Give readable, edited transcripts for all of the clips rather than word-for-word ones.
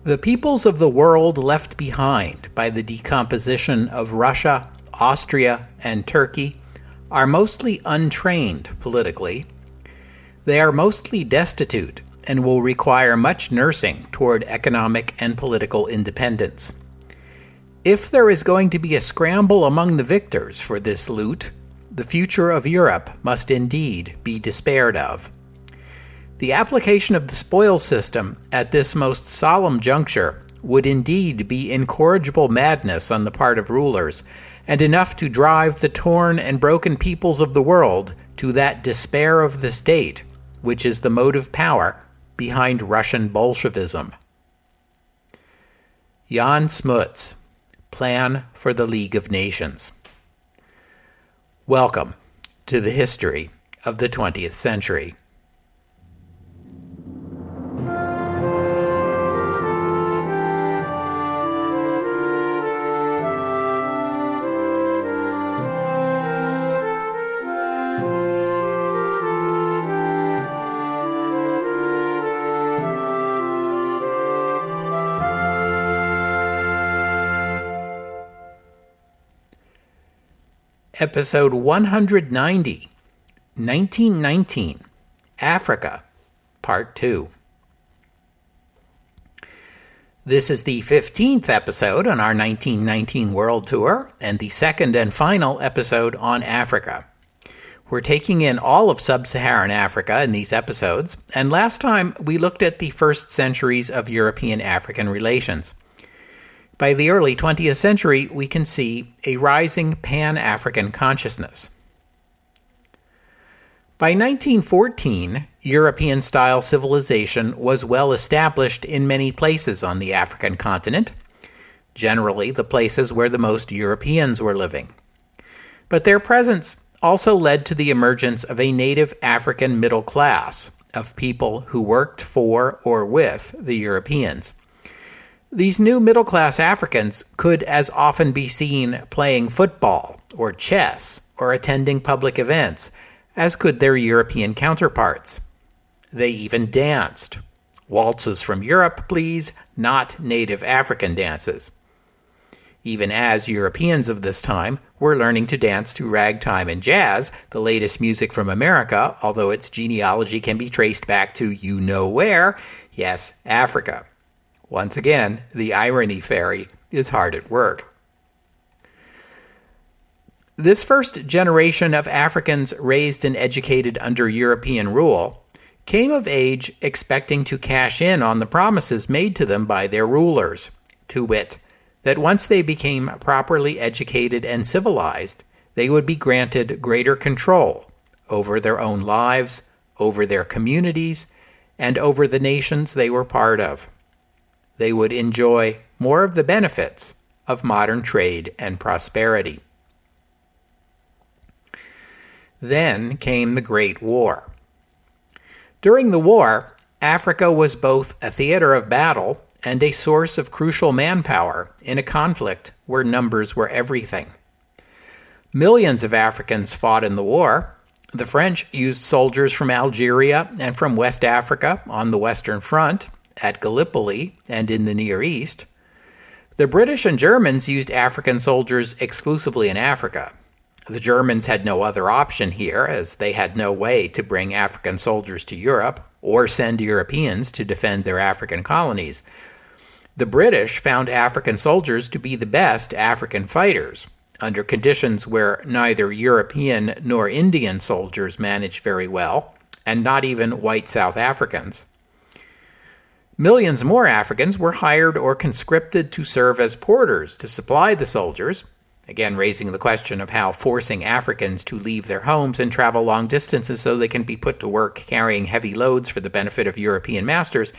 The peoples of the world left behind by the decomposition of Russia, Austria, and Turkey are mostly untrained politically. They are mostly destitute and will require much nursing toward economic and political independence. If there is going to be a scramble among the victors for this loot, the future of Europe must indeed be despaired of. The application of the spoils system at this most solemn juncture would indeed be incorrigible madness on the part of rulers, and enough to drive the torn and broken peoples of the world to that despair of the state, which is the motive power behind Russian Bolshevism. Jan Smuts, Plan for the League of Nations. Welcome to the history of the 20th century. Episode 190, 1919, Africa, Part 2. This is the 15th episode on our 1919 World Tour, and the second and final episode on Africa. We're taking in all of sub-Saharan Africa in these episodes, and last time we looked at the first centuries of European-African relations. By the early 20th century, we can see a rising Pan-African consciousness. By 1914, European-style civilization was well established in many places on the African continent, generally the places where the most Europeans were living. But their presence also led to the emergence of a native African middle class of people who worked for or with the Europeans. These new middle-class Africans could as often be seen playing football or chess or attending public events as could their European counterparts. They even danced. Waltzes from Europe, please, not native African dances. Even as Europeans of this time were learning to dance to ragtime and jazz, the latest music from America, although its genealogy can be traced back to you-know-where, yes, Africa. Once again, the irony fairy is hard at work. This first generation of Africans raised and educated under European rule came of age expecting to cash in on the promises made to them by their rulers, to wit, that once they became properly educated and civilized, they would be granted greater control over their own lives, over their communities, and over the nations they were part of. They would enjoy more of the benefits of modern trade and prosperity. Then came the Great War. During the war, Africa was both a theater of battle and a source of crucial manpower in a conflict where numbers were everything. Millions of Africans fought in the war. The French used soldiers from Algeria and from West Africa on the Western Front, at Gallipoli, and in the Near East. The British and Germans used African soldiers exclusively in Africa. The Germans had no other option here, as they had no way to bring African soldiers to Europe or send Europeans to defend their African colonies. The British found African soldiers to be the best African fighters, under conditions where neither European nor Indian soldiers managed very well, and not even white South Africans. Millions more Africans were hired or conscripted to serve as porters to supply the soldiers, again raising the question of how forcing Africans to leave their homes and travel long distances so they can be put to work carrying heavy loads for the benefit of European masters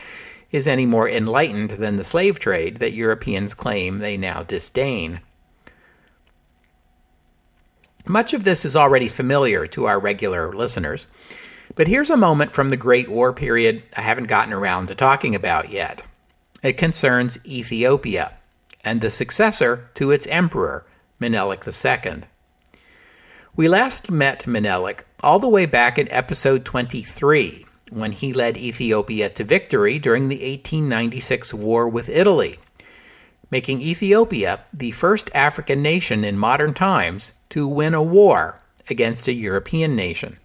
is any more enlightened than the slave trade that Europeans claim they now disdain. Much of this is already familiar to our regular listeners, but here's a moment from the Great War period I haven't gotten around to talking about yet. It concerns Ethiopia and the successor to its emperor, Menelik II. We last met Menelik all the way back in episode 23, when he led Ethiopia to victory during the 1896 war with Italy, making Ethiopia the first African nation in modern times to win a war against a European nation.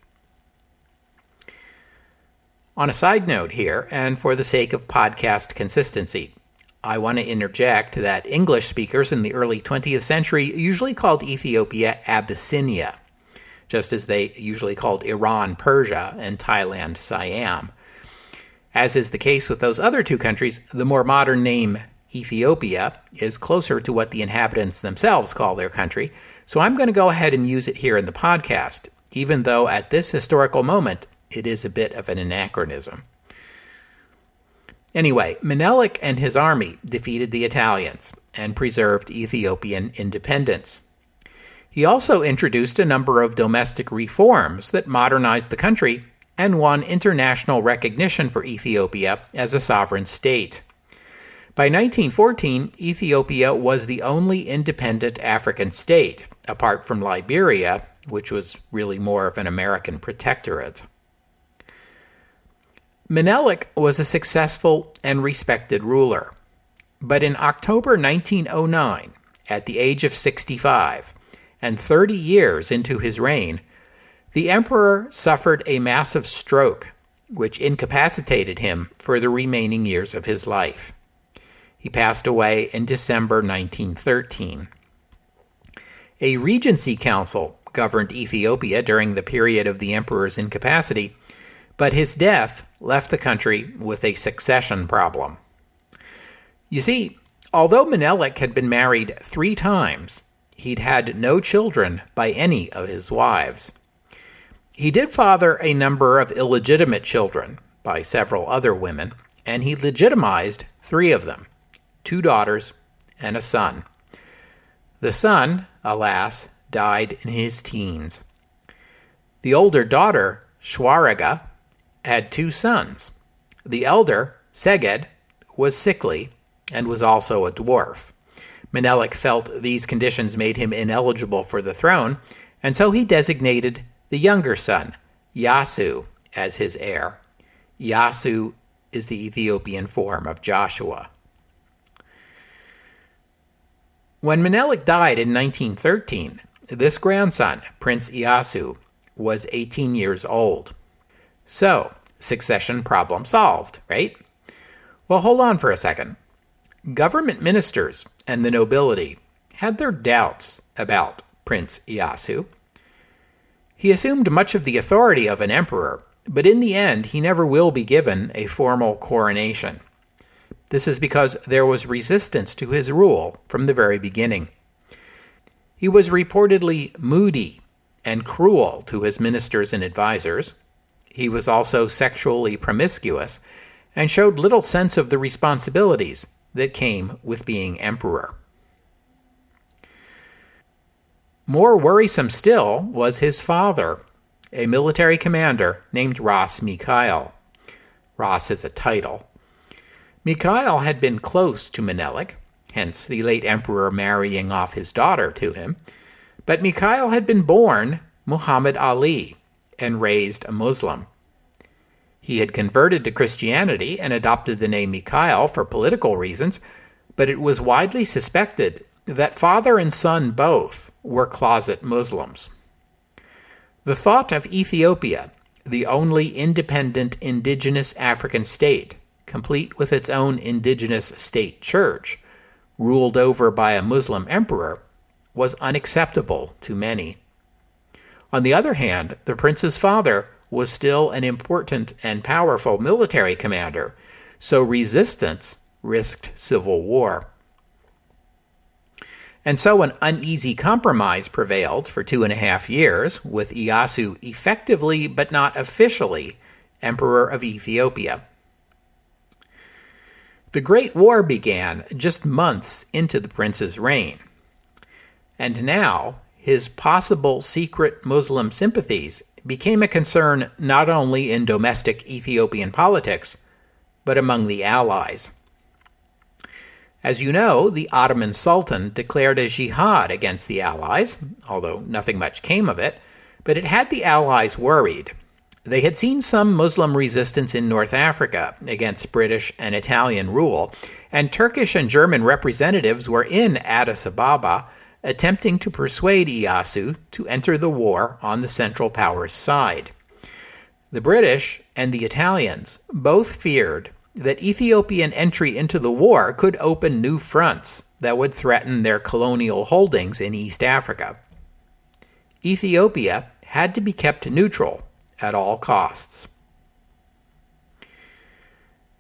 On a side note here, and for the sake of podcast consistency, I want to interject that English speakers in the early 20th century usually called Ethiopia Abyssinia, just as they usually called Iran Persia and Thailand Siam. As is the case with those other two countries, the more modern name Ethiopia is closer to what the inhabitants themselves call their country, so I'm going to go ahead and use it here in the podcast, even though at this historical moment it is a bit of an anachronism. Anyway, Menelik and his army defeated the Italians and preserved Ethiopian independence. He also introduced a number of domestic reforms that modernized the country and won international recognition for Ethiopia as a sovereign state. By 1914, Ethiopia was the only independent African state, apart from Liberia, which was really more of an American protectorate. Menelik was a successful and respected ruler, but in October 1909, at the age of 65, and 30 years into his reign, the emperor suffered a massive stroke, which incapacitated him for the remaining years of his life. He passed away in December 1913. A regency council governed Ethiopia during the period of the emperor's incapacity, but his death left the country with a succession problem. You see, although Menelik had been married 3 times, he'd had no children by any of his wives. He did father a number of illegitimate children by several other women, and he legitimized 3 of them, 2 daughters and a son. The son, alas, died in his teens. The older daughter, Shwaraga, had 2 sons. The elder, Seged, was sickly and was also a dwarf. Menelik felt these conditions made him ineligible for the throne, and so he designated the younger son, Yasu, as his heir. Yasu is the Ethiopian form of Joshua. When Menelik died in 1913, this grandson, Prince Iyasu, was 18 years old. So, succession problem solved, right? Well, hold on for a second. Government ministers and the nobility had their doubts about Prince Iyasu. He assumed much of the authority of an emperor, but in the end he never will be given a formal coronation. This is because there was resistance to his rule from the very beginning. He was reportedly moody and cruel to his ministers and advisors. He was also sexually promiscuous and showed little sense of the responsibilities that came with being emperor. More worrisome still was his father, a military commander named Ras Mikhail. Ras is a title. Mikhail had been close to Menelik, hence the late emperor marrying off his daughter to him, but Mikhail had been born Muhammad Ali and raised a Muslim. He had converted to Christianity and adopted the name Mikhail for political reasons, but it was widely suspected that father and son both were closet Muslims. The thought of Ethiopia, the only independent indigenous African state, complete with its own indigenous state church, ruled over by a Muslim emperor, was unacceptable to many. On the other hand, the prince's father was still an important and powerful military commander, so resistance risked civil war. And so an uneasy compromise prevailed for 2.5 years, with Iyasu effectively but not officially emperor of Ethiopia. The Great War began just months into the prince's reign, and now his possible secret Muslim sympathies became a concern not only in domestic Ethiopian politics, but among the allies. As you know, the Ottoman Sultan declared a jihad against the allies, although nothing much came of it, but it had the allies worried, They had seen some Muslim resistance in North Africa against British and Italian rule, and Turkish and German representatives were in Addis Ababa attempting to persuade Iyasu to enter the war on the Central Powers' side. The British and the Italians both feared that Ethiopian entry into the war could open new fronts that would threaten their colonial holdings in East Africa. Ethiopia had to be kept neutral at all costs.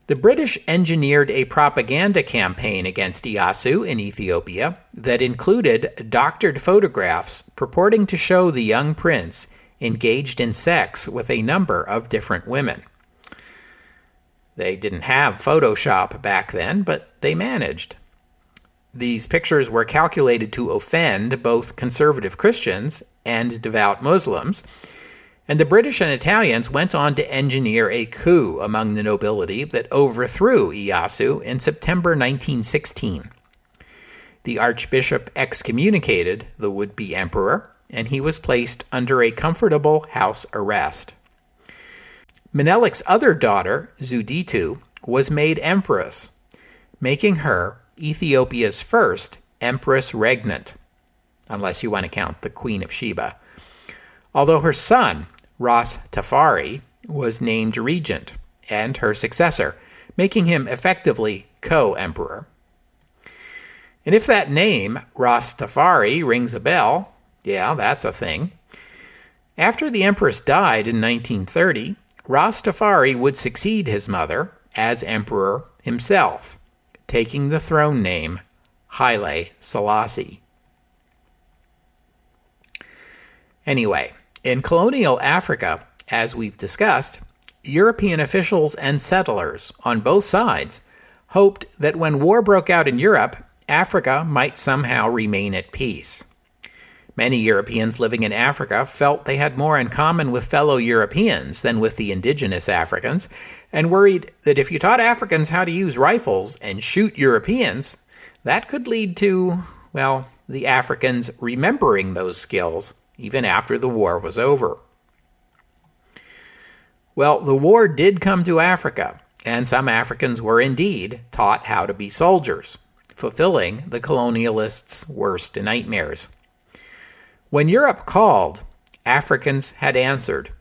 The British engineered a propaganda campaign against Iyasu in Ethiopia that included doctored photographs purporting to show the young prince engaged in sex with a number of different women. They didn't have Photoshop back then, but they managed. These pictures were calculated to offend both conservative Christians and devout Muslims, and the British and Italians went on to engineer a coup among the nobility that overthrew Iyasu in September 1916. The archbishop excommunicated the would-be emperor, and he was placed under a comfortable house arrest. Menelik's other daughter, Zuditu, was made empress, making her Ethiopia's first empress regnant, unless you want to count the Queen of Sheba, although her son, Ras Tafari, was named regent, and her successor, making him effectively co-emperor. And if that name, Ras Tafari, rings a bell, yeah, that's a thing. After the empress died in 1930, Ras Tafari would succeed his mother as emperor himself, taking the throne name Haile Selassie. Anyway, in colonial Africa, as we've discussed, European officials and settlers on both sides hoped that when war broke out in Europe, Africa might somehow remain at peace. Many Europeans living in Africa felt they had more in common with fellow Europeans than with the indigenous Africans, and worried that if you taught Africans how to use rifles and shoot Europeans, that could lead to, well, the Africans remembering those skills even after the war was over. Well, the war did come to Africa, and some Africans were indeed taught how to be soldiers, fulfilling the colonialists' worst nightmares. When Europe called, Africans had answered,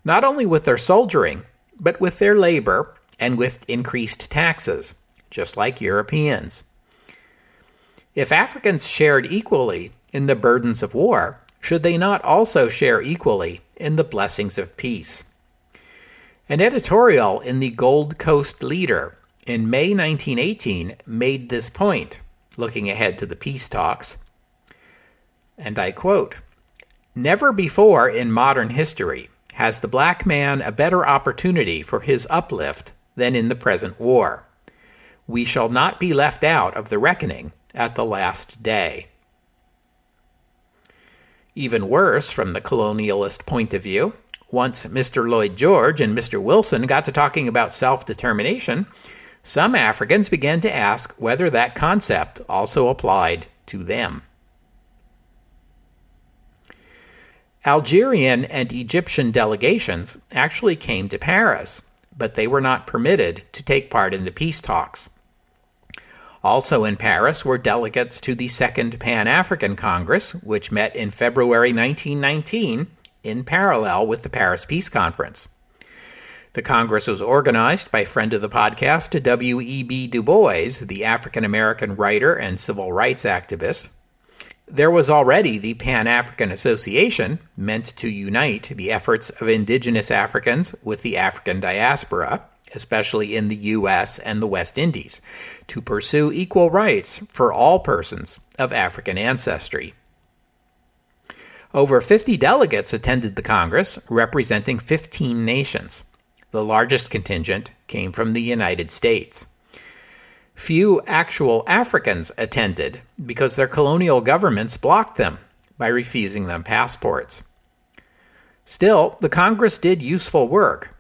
not only with their soldiering, but with their labor and with increased taxes, just like Europeans. If Africans shared equally in the burdens of war, should they not also share equally in the blessings of peace? An editorial in the Gold Coast Leader in May 1918 made this point, looking ahead to the peace talks. And I quote, "Never before in modern history has the black man a better opportunity for his uplift than in the present war. We shall not be left out of the reckoning at the last day." Even worse, from the colonialist point of view, once Mr. Lloyd George and Mr. Wilson got to talking about self-determination, some Africans began to ask whether that concept also applied to them. Algerian and Egyptian delegations actually came to Paris, but they were not permitted to take part in the peace talks. Also in Paris were delegates to the Second Pan-African Congress, which met in February 1919 in parallel with the Paris Peace Conference. The Congress was organized by friend of the podcast W.E.B. Du Bois, the African-American writer and civil rights activist. There was already the Pan-African Association, meant to unite the efforts of indigenous Africans with the African diaspora, especially in the U.S. and the West Indies, to pursue equal rights for all persons of African ancestry. Over 50 delegates attended the Congress, representing 15 nations. The largest contingent came from the United States. Few actual Africans attended because their colonial governments blocked them by refusing them passports. Still, the Congress did useful work.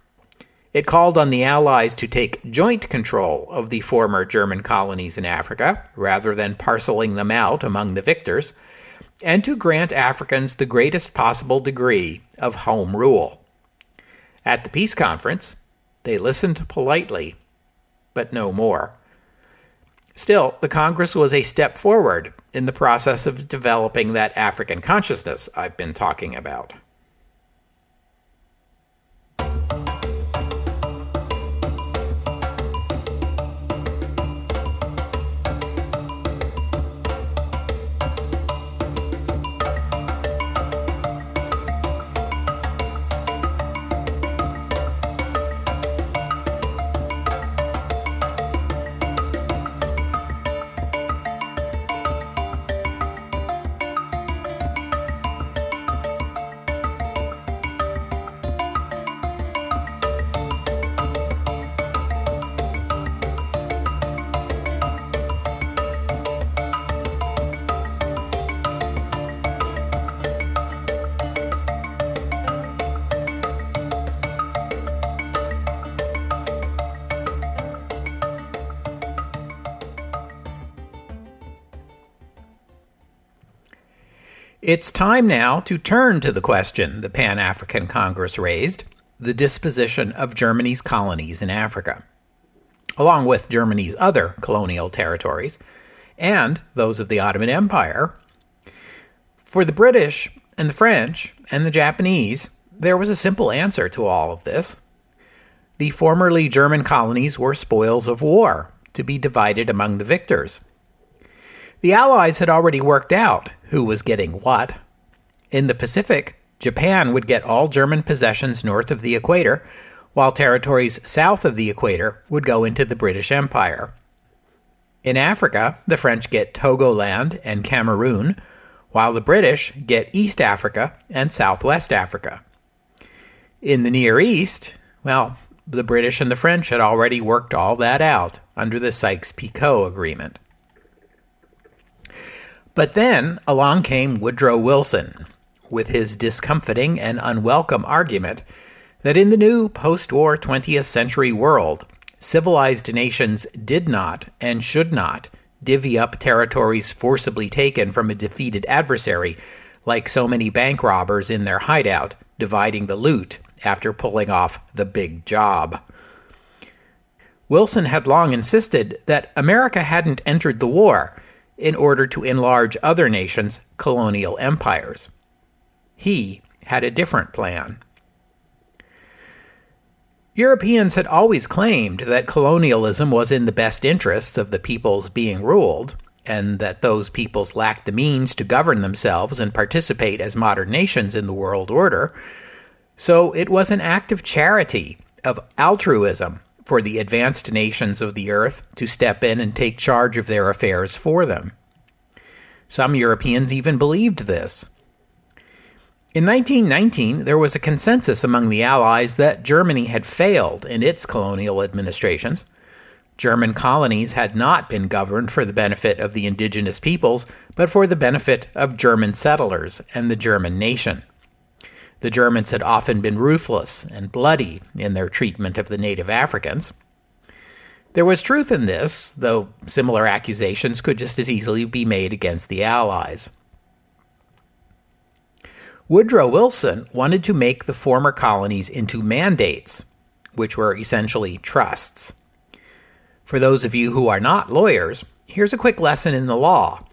It called on the Allies to take joint control of the former German colonies in Africa, rather than parceling them out among the victors, and to grant Africans the greatest possible degree of home rule. At the peace conference, they listened politely, but no more. Still, the Congress was a step forward in the process of developing that African consciousness I've been talking about. It's time now to turn to the question the Pan-African Congress raised, the disposition of Germany's colonies in Africa, along with Germany's other colonial territories, and those of the Ottoman Empire. For the British and the French and the Japanese, there was a simple answer to all of this. The formerly German colonies were spoils of war, to be divided among the victors. The Allies had already worked out who was getting what. In the Pacific, Japan would get all German possessions north of the equator, while territories south of the equator would go into the British Empire. In Africa, the French get Togoland and Cameroon, while the British get East Africa and Southwest Africa. In the Near East, well, the British and the French had already worked all that out under the Sykes-Picot Agreement. But then along came Woodrow Wilson with his discomfiting and unwelcome argument that in the new post-war 20th century world, civilized nations did not and should not divvy up territories forcibly taken from a defeated adversary like so many bank robbers in their hideout dividing the loot after pulling off the big job. Wilson had long insisted that America hadn't entered the war in order to enlarge other nations' colonial empires. He had a different plan. Europeans had always claimed that colonialism was in the best interests of the peoples being ruled, and that those peoples lacked the means to govern themselves and participate as modern nations in the world order. So it was an act of charity, of altruism, for the advanced nations of the earth to step in and take charge of their affairs for them. Some Europeans even believed this. In 1919, there was a consensus among the Allies that Germany had failed in its colonial administrations. German colonies had not been governed for the benefit of the indigenous peoples, but for the benefit of German settlers and the German nation. The Germans had often been ruthless and bloody in their treatment of the native Africans. There was truth in this, though similar accusations could just as easily be made against the Allies. Woodrow Wilson wanted to make the former colonies into mandates, which were essentially trusts. For those of you who are not lawyers, here's a quick lesson in the law.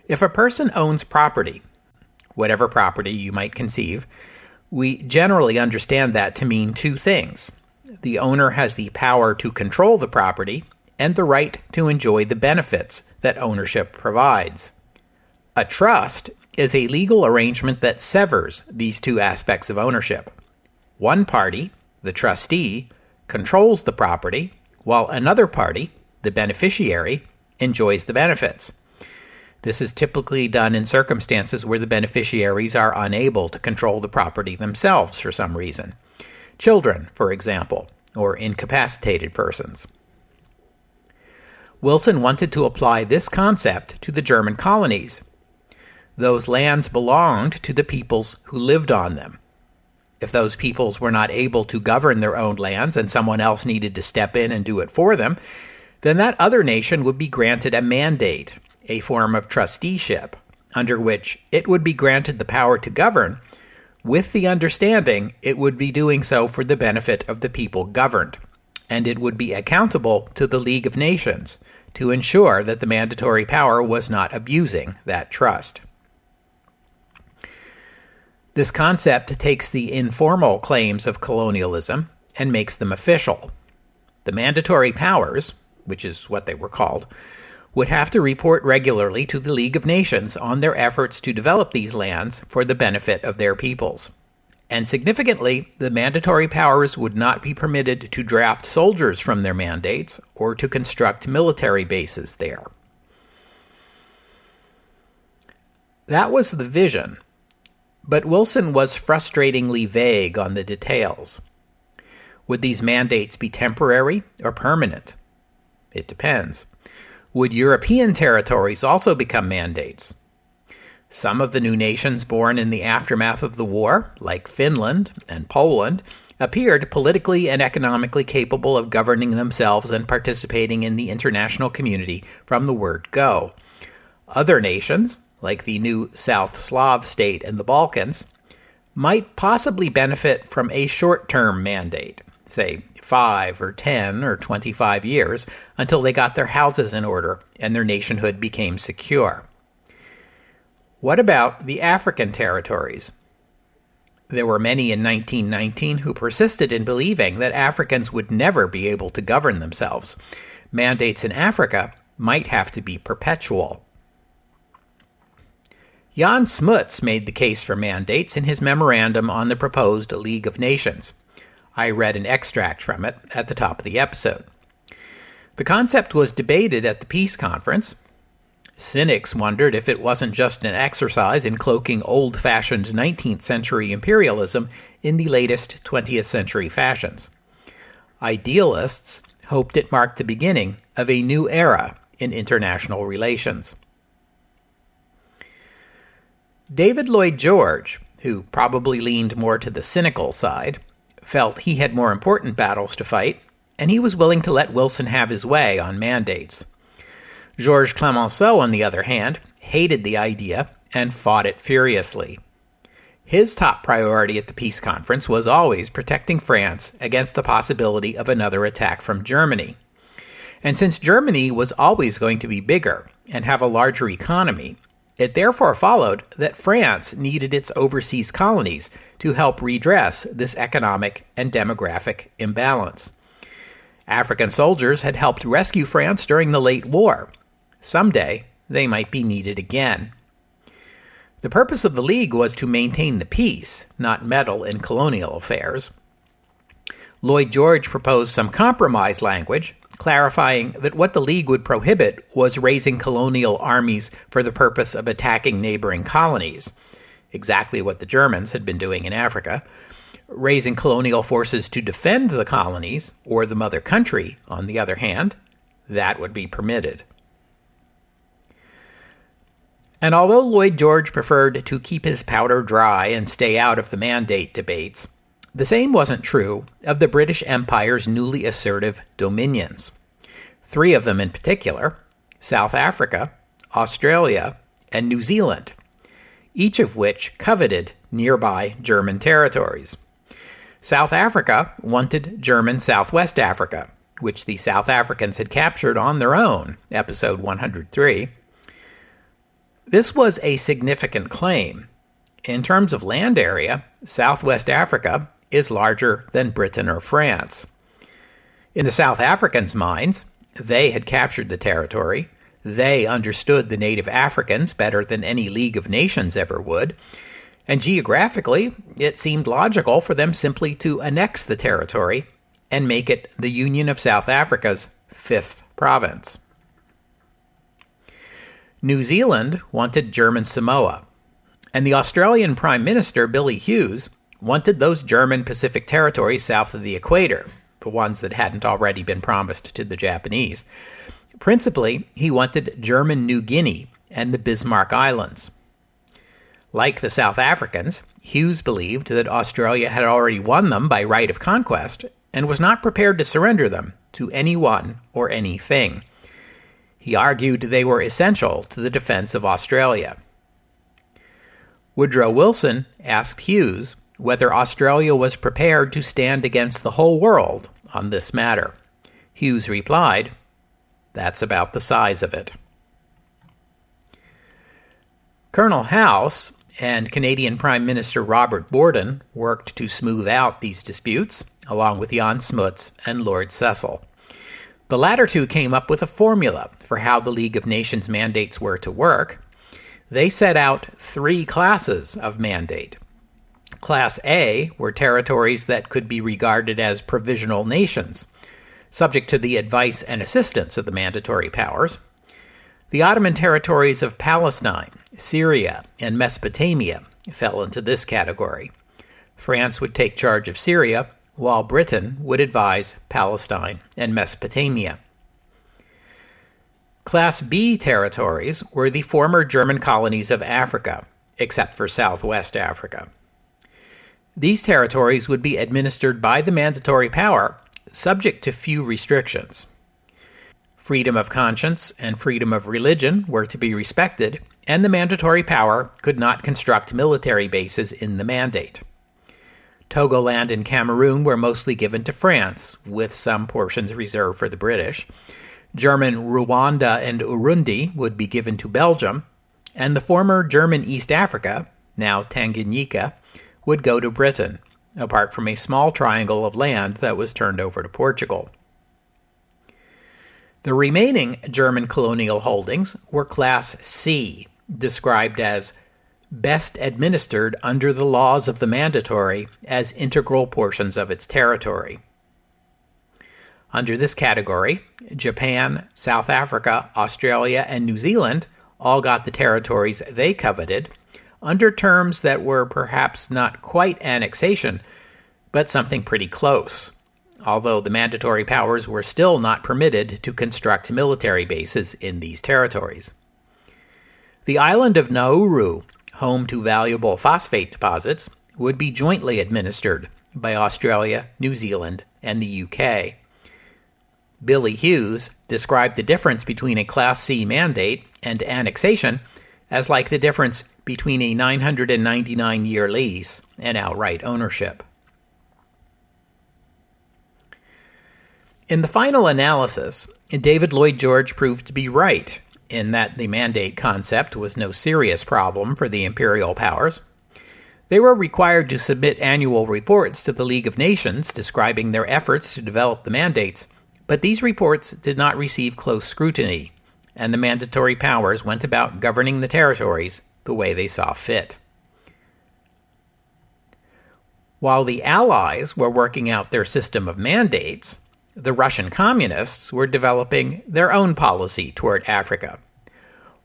If a person owns property, whatever property you might conceive, we generally understand that to mean two things. The owner has the power to control the property and the right to enjoy the benefits that ownership provides. A trust is a legal arrangement that severs these two aspects of ownership. One party, the trustee, controls the property, while another party, the beneficiary, enjoys the benefits. This is typically done in circumstances where the beneficiaries are unable to control the property themselves for some reason. Children, for example, or incapacitated persons. Wilson wanted to apply this concept to the German colonies. Those lands belonged to the peoples who lived on them. If those peoples were not able to govern their own lands and someone else needed to step in and do it for them, then that other nation would be granted a mandate, a form of trusteeship, under which it would be granted the power to govern, with the understanding it would be doing so for the benefit of the people governed, and it would be accountable to the League of Nations to ensure that the mandatory power was not abusing that trust. This concept takes the informal claims of colonialism and makes them official. The mandatory powers, which is what they were called, would have to report regularly to the League of Nations on their efforts to develop these lands for the benefit of their peoples. And significantly, the mandatory powers would not be permitted to draft soldiers from their mandates or to construct military bases there. That was the vision, but Wilson was frustratingly vague on the details. Would these mandates be temporary or permanent? It depends. Would European territories also become mandates? Some of the new nations born in the aftermath of the war, like Finland and Poland, appeared politically and economically capable of governing themselves and participating in the international community from the word go. Other nations, like the new South Slav state and the Balkans, might possibly benefit from a short-term mandate, say 5 or 10 or 25 years, until they got their houses in order and their nationhood became secure. What about the African territories? There were many in 1919 who persisted in believing that Africans would never be able to govern themselves. Mandates in Africa might have to be perpetual. Jan Smuts made the case for mandates in his memorandum on the proposed League of Nations. I read an extract from it at the top of the episode. The concept was debated at the peace conference. Cynics wondered if it wasn't just an exercise in cloaking old-fashioned 19th century imperialism in the latest 20th century fashions. Idealists hoped it marked the beginning of a new era in international relations. David Lloyd George, who probably leaned more to the cynical side, felt he had more important battles to fight, and he was willing to let Wilson have his way on mandates. Georges Clemenceau, on the other hand, hated the idea and fought it furiously. His top priority at the peace conference was always protecting France against the possibility of another attack from Germany. And since Germany was always going to be bigger and have a larger economy, it therefore followed that France needed its overseas colonies to help redress this economic and demographic imbalance. African soldiers had helped rescue France during the late war. Someday, they might be needed again. The purpose of the League was to maintain the peace, not meddle in colonial affairs. Lloyd George proposed some compromise language, clarifying that what the League would prohibit was raising colonial armies for the purpose of attacking neighboring colonies, exactly what the Germans had been doing in Africa. Raising colonial forces to defend the colonies, or the mother country, on the other hand, that would be permitted. And although Lloyd George preferred to keep his powder dry and stay out of the mandate debates, the same wasn't true of the British Empire's newly assertive dominions. 3 of them in particular, South Africa, Australia, and New Zealand, each of which coveted nearby German territories. South Africa wanted German Southwest Africa, which the South Africans had captured on their own, episode 103. This was a significant claim. In terms of land area, Southwest Africa is larger than Britain or France. In the South Africans' minds, they had captured the territory, they understood the native Africans better than any League of Nations ever would, and geographically, it seemed logical for them simply to annex the territory and make it the Union of South Africa's 5th province. New Zealand wanted German Samoa, and the Australian Prime Minister, Billy Hughes, wanted those German Pacific territories south of the equator, the ones that hadn't already been promised to the Japanese. Principally, he wanted German New Guinea and the Bismarck Islands. Like the South Africans, Hughes believed that Australia had already won them by right of conquest and was not prepared to surrender them to anyone or anything. He argued they were essential to the defense of Australia. Woodrow Wilson asked Hughes whether Australia was prepared to stand against the whole world on this matter. Hughes replied, "That's about the size of it." Colonel House and Canadian Prime Minister Robert Borden worked to smooth out these disputes, along with Jan Smuts and Lord Cecil. The latter two came up with a formula for how the League of Nations mandates were to work. They set out 3 classes of mandate. Class A were territories that could be regarded as provisional nations, subject to the advice and assistance of the mandatory powers. The Ottoman territories of Palestine, Syria, and Mesopotamia fell into this category. France would take charge of Syria, while Britain would advise Palestine and Mesopotamia. Class B territories were the former German colonies of Africa, except for Southwest Africa. These territories would be administered by the mandatory power, subject to few restrictions. Freedom of conscience and freedom of religion were to be respected, and the mandatory power could not construct military bases in the mandate. Togoland and Cameroon were mostly given to France, with some portions reserved for the British. German Rwanda and Urundi would be given to Belgium, and the former German East Africa, now Tanganyika, would go to Britain, apart from a small triangle of land that was turned over to Portugal. The remaining German colonial holdings were Class C, described as best administered under the laws of the mandatory as integral portions of its territory. Under this category, Japan, South Africa, Australia, and New Zealand all got the territories they coveted under terms that were perhaps not quite annexation, but something pretty close, although the mandatory powers were still not permitted to construct military bases in these territories. The island of Nauru, home to valuable phosphate deposits, would be jointly administered by Australia, New Zealand, and the UK. Billy Hughes described the difference between a Class C mandate and annexation as like the difference between a 999-year lease and outright ownership. In the final analysis, David Lloyd George proved to be right in that the mandate concept was no serious problem for the imperial powers. They were required to submit annual reports to the League of Nations describing their efforts to develop the mandates, but these reports did not receive close scrutiny, and the mandatory powers went about governing the territories the way they saw fit. While the Allies were working out their system of mandates, the Russian communists were developing their own policy toward Africa,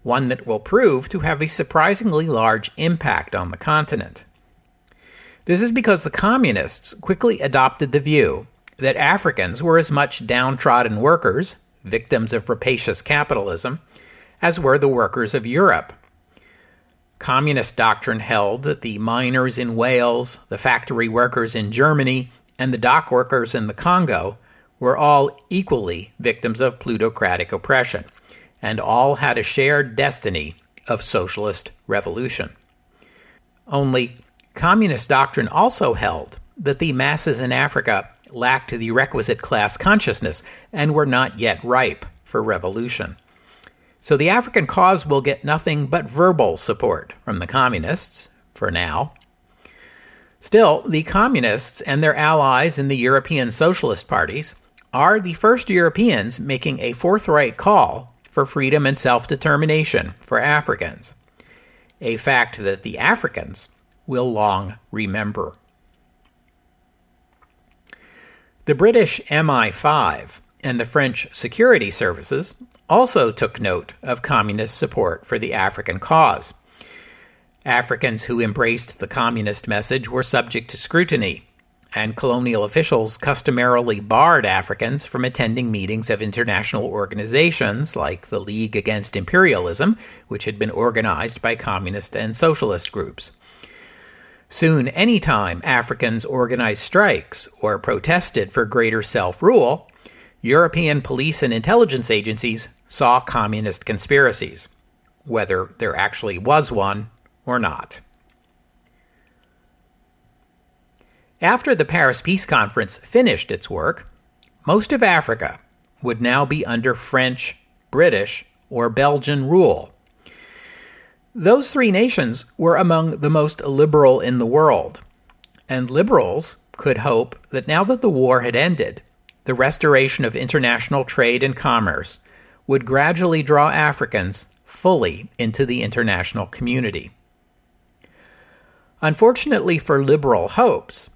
one that will prove to have a surprisingly large impact on the continent. This is because the communists quickly adopted the view that Africans were as much downtrodden workers, victims of rapacious capitalism, as were the workers of Europe. Communist doctrine held that the miners in Wales, the factory workers in Germany, and the dock workers in the Congo were all equally victims of plutocratic oppression, and all had a shared destiny of socialist revolution. Only, communist doctrine also held that the masses in Africa lacked the requisite class consciousness and were not yet ripe for revolution. So the African cause will get nothing but verbal support from the communists, for now. Still, the communists and their allies in the European socialist parties are the first Europeans making a forthright call for freedom and self-determination for Africans, a fact that the Africans will long remember. The British MI5 and the French security services also took note of communist support for the African cause. Africans who embraced the communist message were subject to scrutiny, and colonial officials customarily barred Africans from attending meetings of international organizations like the League Against Imperialism, which had been organized by communist and socialist groups. Soon, any time Africans organized strikes or protested for greater self-rule, European police and intelligence agencies saw communist conspiracies, whether there actually was one or not. After the Paris Peace Conference finished its work, most of Africa would now be under French, British, or Belgian rule. Those three nations were among the most liberal in the world, and liberals could hope that now that the war had ended, the restoration of international trade and commerce would gradually draw Africans fully into the international community. Unfortunately for liberal hopes,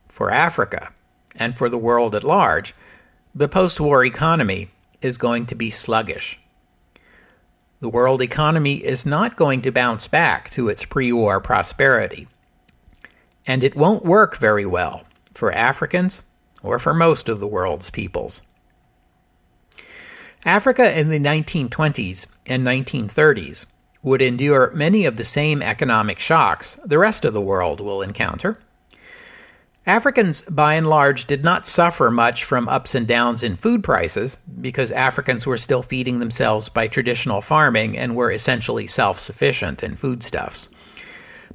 for Africa, and for the world at large, the post-war economy is going to be sluggish. The world economy is not going to bounce back to its pre-war prosperity, and it won't work very well for Africans or for most of the world's peoples. Africa in the 1920s and 1930s would endure many of the same economic shocks the rest of the world will encounter. Africans, by and large, did not suffer much from ups and downs in food prices because Africans were still feeding themselves by traditional farming and were essentially self-sufficient in foodstuffs.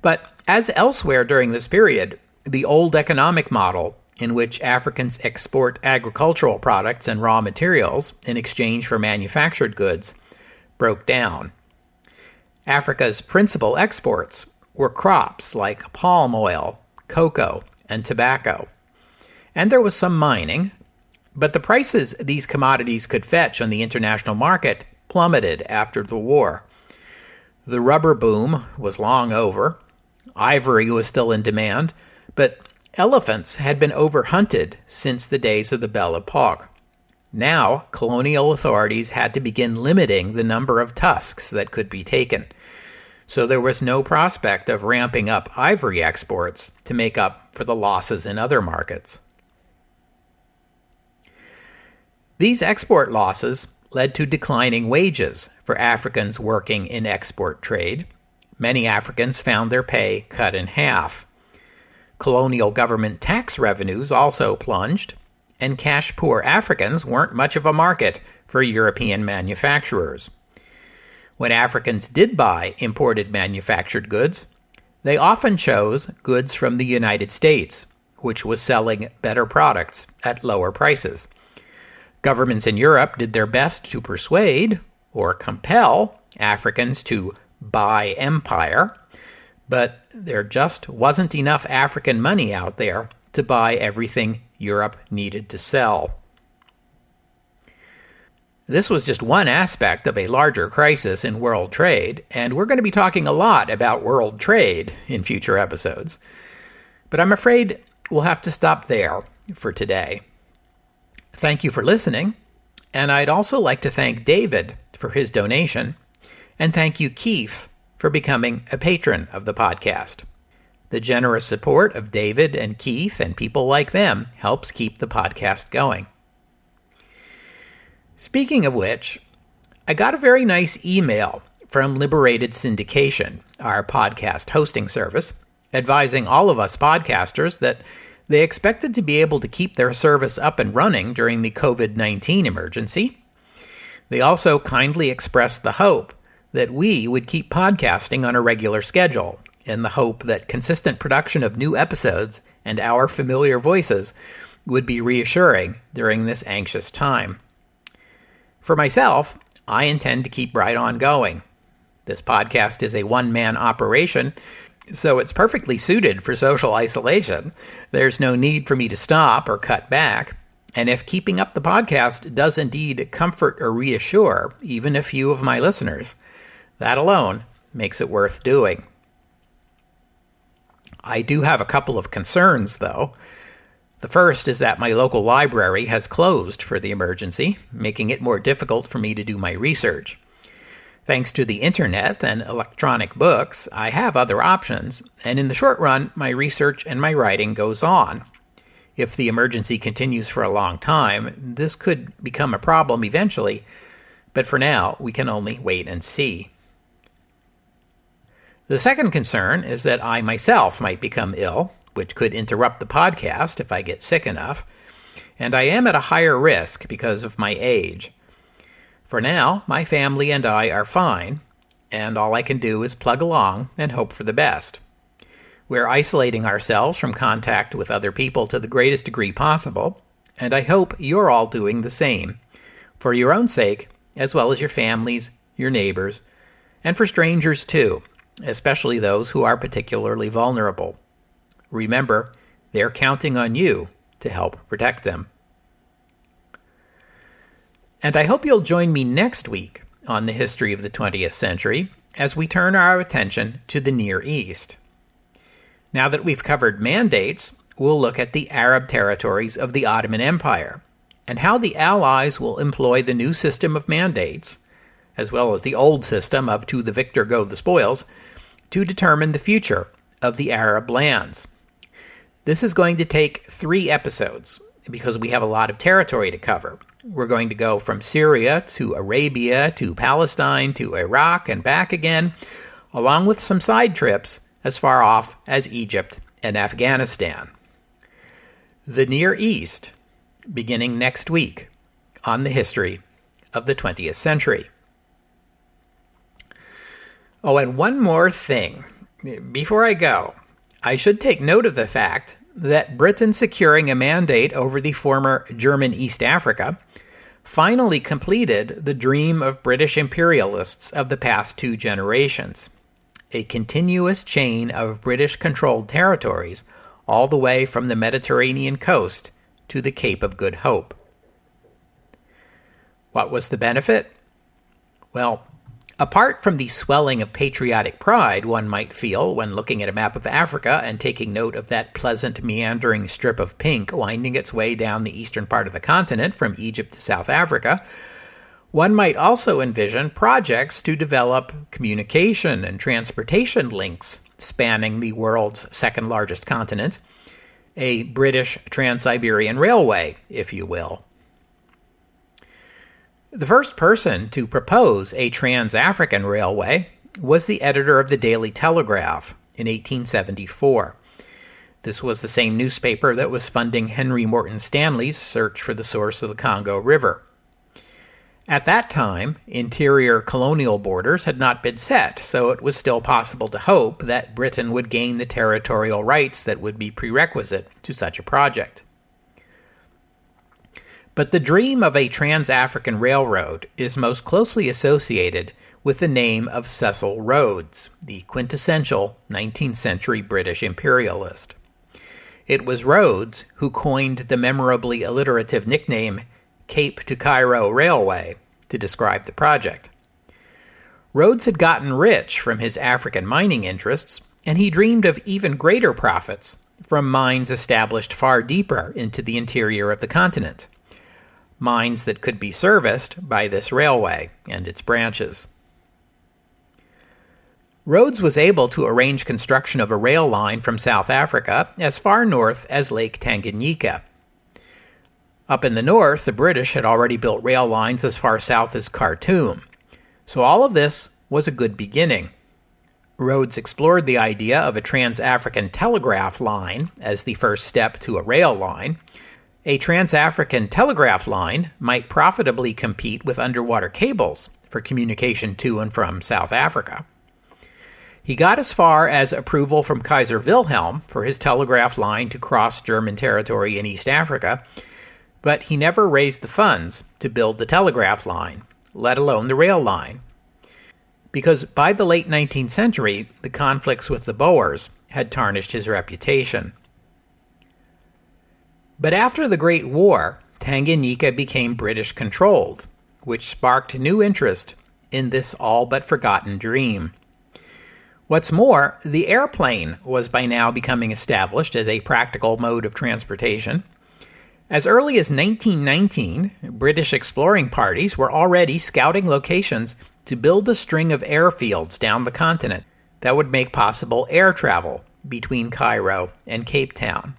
But as elsewhere during this period, the old economic model in which Africans export agricultural products and raw materials in exchange for manufactured goods broke down. Africa's principal exports were crops like palm oil, cocoa, and tobacco. And there was some mining, but the prices these commodities could fetch on the international market plummeted after the war. The rubber boom was long over. Ivory was still in demand, but elephants had been overhunted since the days of the Belle Epoque. Now, colonial authorities had to begin limiting the number of tusks that could be taken. So there was no prospect of ramping up ivory exports to make up for the losses in other markets. These export losses led to declining wages for Africans working in export trade. Many Africans found their pay cut in half. Colonial government tax revenues also plunged, and cash-poor Africans weren't much of a market for European manufacturers. When Africans did buy imported manufactured goods, they often chose goods from the United States, which was selling better products at lower prices. Governments in Europe did their best to persuade or compel Africans to buy empire, but there just wasn't enough African money out there to buy everything Europe needed to sell. This was just one aspect of a larger crisis in world trade, and we're going to be talking a lot about world trade in future episodes. But I'm afraid we'll have to stop there for today. Thank you for listening, and I'd also like to thank David for his donation, and thank you, Keith, for becoming a patron of the podcast. The generous support of David and Keith and people like them helps keep the podcast going. Speaking of which, I got a very nice email from Liberated Syndication, our podcast hosting service, advising all of us podcasters that they expected to be able to keep their service up and running during the COVID-19 emergency. They also kindly expressed the hope that we would keep podcasting on a regular schedule, in the hope that consistent production of new episodes and our familiar voices would be reassuring during this anxious time. For myself, I intend to keep right on going. This podcast is a one-man operation, so it's perfectly suited for social isolation. There's no need for me to stop or cut back, and if keeping up the podcast does indeed comfort or reassure even a few of my listeners, that alone makes it worth doing. I do have a couple of concerns, though. The first is that my local library has closed for the emergency, making it more difficult for me to do my research. Thanks to the internet and electronic books, I have other options, and in the short run, my research and my writing goes on. If the emergency continues for a long time, this could become a problem eventually, but for now, we can only wait and see. The second concern is that I myself might become ill, which could interrupt the podcast if I get sick enough, and I am at a higher risk because of my age. For now, my family and I are fine, and all I can do is plug along and hope for the best. We're isolating ourselves from contact with other people to the greatest degree possible, and I hope you're all doing the same, for your own sake, as well as your families, your neighbors, and for strangers too, especially those who are particularly vulnerable. Remember, they're counting on you to help protect them. And I hope you'll join me next week on the history of the 20th century as we turn our attention to the Near East. Now that we've covered mandates, we'll look at the Arab territories of the Ottoman Empire and how the Allies will employ the new system of mandates, as well as the old system of to the victor go the spoils, to determine the future of the Arab lands. This is going to take 3 episodes because we have a lot of territory to cover. We're going to go from Syria to Arabia to Palestine to Iraq and back again, along with some side trips as far off as Egypt and Afghanistan. The Near East, beginning next week on the history of the 20th century. Oh, and one more thing. Before I go, I should take note of the fact that Britain securing a mandate over the former German East Africa finally completed the dream of British imperialists of the past 2 generations, a continuous chain of British-controlled territories all the way from the Mediterranean coast to the Cape of Good Hope. What was the benefit? Well, apart from the swelling of patriotic pride one might feel when looking at a map of Africa and taking note of that pleasant meandering strip of pink winding its way down the eastern part of the continent from Egypt to South Africa, one might also envision projects to develop communication and transportation links spanning the world's second largest continent, a British Trans-Siberian Railway, if you will. The first person to propose a trans-African railway was the editor of the Daily Telegraph in 1874. This was the same newspaper that was funding Henry Morton Stanley's search for the source of the Congo River. At that time, interior colonial borders had not been set, so it was still possible to hope that Britain would gain the territorial rights that would be prerequisite to such a project. But the dream of a trans-African railroad is most closely associated with the name of Cecil Rhodes, the quintessential 19th century British imperialist. It was Rhodes who coined the memorably alliterative nickname Cape to Cairo Railway to describe the project. Rhodes had gotten rich from his African mining interests, and he dreamed of even greater profits from mines established far deeper into the interior of the continent. Mines that could be serviced by this railway and its branches. Rhodes was able to arrange construction of a rail line from South Africa as far north as Lake Tanganyika. Up in the north, the British had already built rail lines as far south as Khartoum, so all of this was a good beginning. Rhodes explored the idea of a trans-African telegraph line as the first step to a rail line. A trans-African telegraph line might profitably compete with underwater cables for communication to and from South Africa. He got as far as approval from Kaiser Wilhelm for his telegraph line to cross German territory in East Africa, but he never raised the funds to build the telegraph line, let alone the rail line. Because by the late 19th century, the conflicts with the Boers had tarnished his reputation. But after the Great War, Tanganyika became British-controlled, which sparked new interest in this all-but-forgotten dream. What's more, the airplane was by now becoming established as a practical mode of transportation. As early as 1919, British exploring parties were already scouting locations to build a string of airfields down the continent that would make possible air travel between Cairo and Cape Town.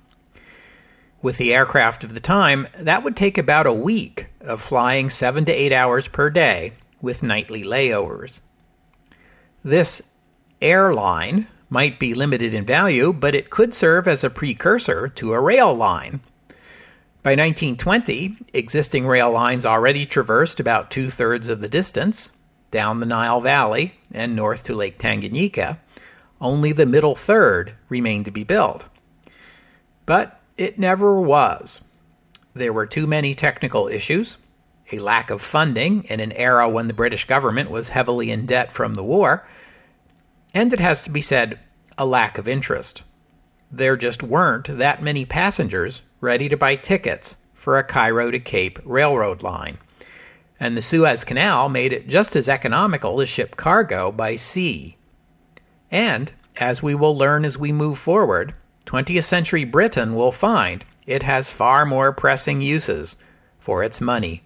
With the aircraft of the time, that would take about a week of flying 7 to 8 hours per day with nightly layovers. This airline might be limited in value, but it could serve as a precursor to a rail line. By 1920, existing rail lines already traversed about 2/3 of the distance, down the Nile Valley and north to Lake Tanganyika, Only the middle third remained to be built. But it never was. There were too many technical issues, a lack of funding in an era when the British government was heavily in debt from the war, and it has to be said, a lack of interest. There just weren't that many passengers ready to buy tickets for a Cairo to Cape railroad line, and the Suez Canal made it just as economical to ship cargo by sea. And, as we will learn as we move forward, 20th century Britain will find it has far more pressing uses for its money